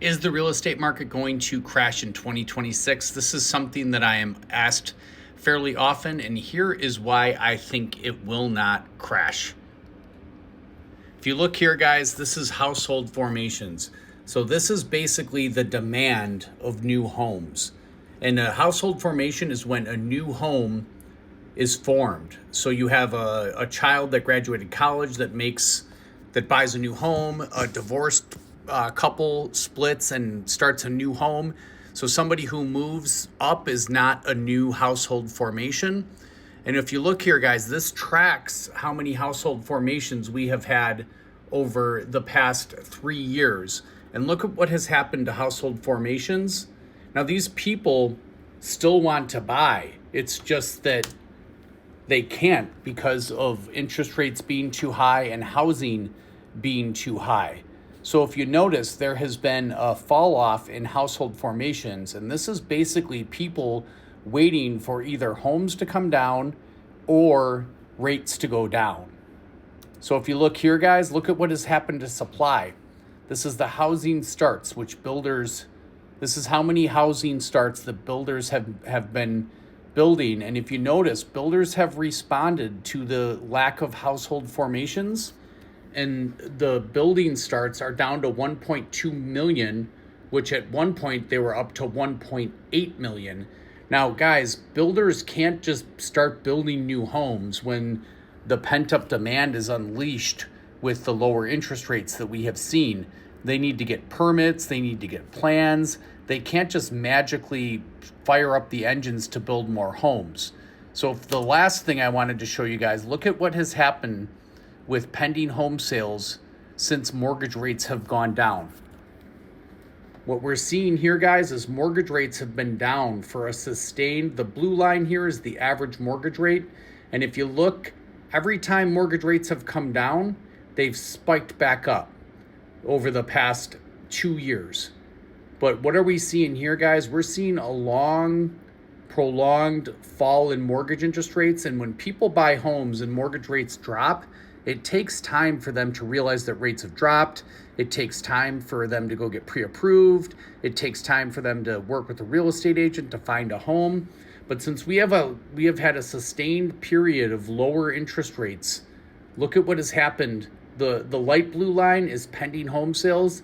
Is the real estate market going to crash in 2026? This is something that I am asked fairly often, and here is why I think it will not crash. If you look here, guys, this is household formations. So this is basically the demand of new homes. And a household formation is when a new home is formed. So you have a child that graduated college that buys a new home, a divorced couple splits and starts a new home. So somebody who moves up is not a new household formation. And if you look here, guys, this tracks how many household formations we have had over the past 3 years. And look at what has happened to household formations. Now, these people still want to buy. It's just that they can't because of interest rates being too high and housing being too high. So if you notice, there has been a fall off in household formations, and this is basically people waiting for either homes to come down or rates to go down. So if you look here, guys, look at what has happened to supply. This is the housing starts, this is how many housing starts the builders have been building. And if you notice, builders have responded to the lack of household formations, and the building starts are down to 1.2 million, which at one point they were up to 1.8 million. Now, guys, builders can't just start building new homes when the pent-up demand is unleashed with the lower interest rates that we have seen. They need to get permits, they need to get plans. They can't just magically fire up the engines to build more homes. So the last thing I wanted to show you guys, look at what has happened with pending home sales since mortgage rates have gone down. What we're seeing here, guys, is mortgage rates have been down for a sustained, the blue line here is the average mortgage rate. And if you look, every time mortgage rates have come down, they've spiked back up over the past 2 years. But what are we seeing here, guys? We're seeing a long, prolonged fall in mortgage interest rates. And when people buy homes and mortgage rates drop, it takes time for them to realize that rates have dropped. It takes time for them to go get pre-approved. It takes time for them to work with a real estate agent to find a home. But since we have had a sustained period of lower interest rates, look at what has happened. The light blue line is pending home sales.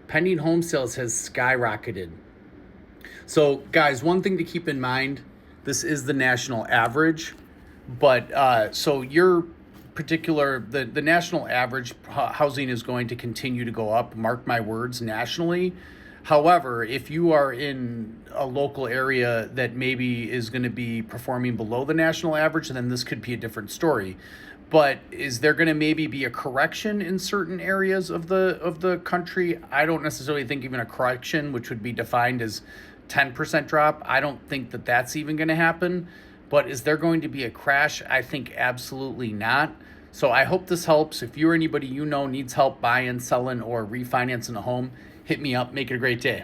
Pending home sales has skyrocketed. So, guys, one thing to keep in mind, this is the national average, but so your particular, the national average housing is going to continue to go up, mark my words, nationally. However, if you are in a local area that maybe is going to be performing below the national average, then this could be a different story. But is there going to maybe be a correction in certain areas of the country? I don't necessarily think even a correction, which would be defined as 10% drop. I don't think that that's even going to happen. But is there going to be a crash? I think absolutely not. So I hope this helps. If you're anybody you know needs help buying, selling, or refinancing a home, hit me up. Make it a great day.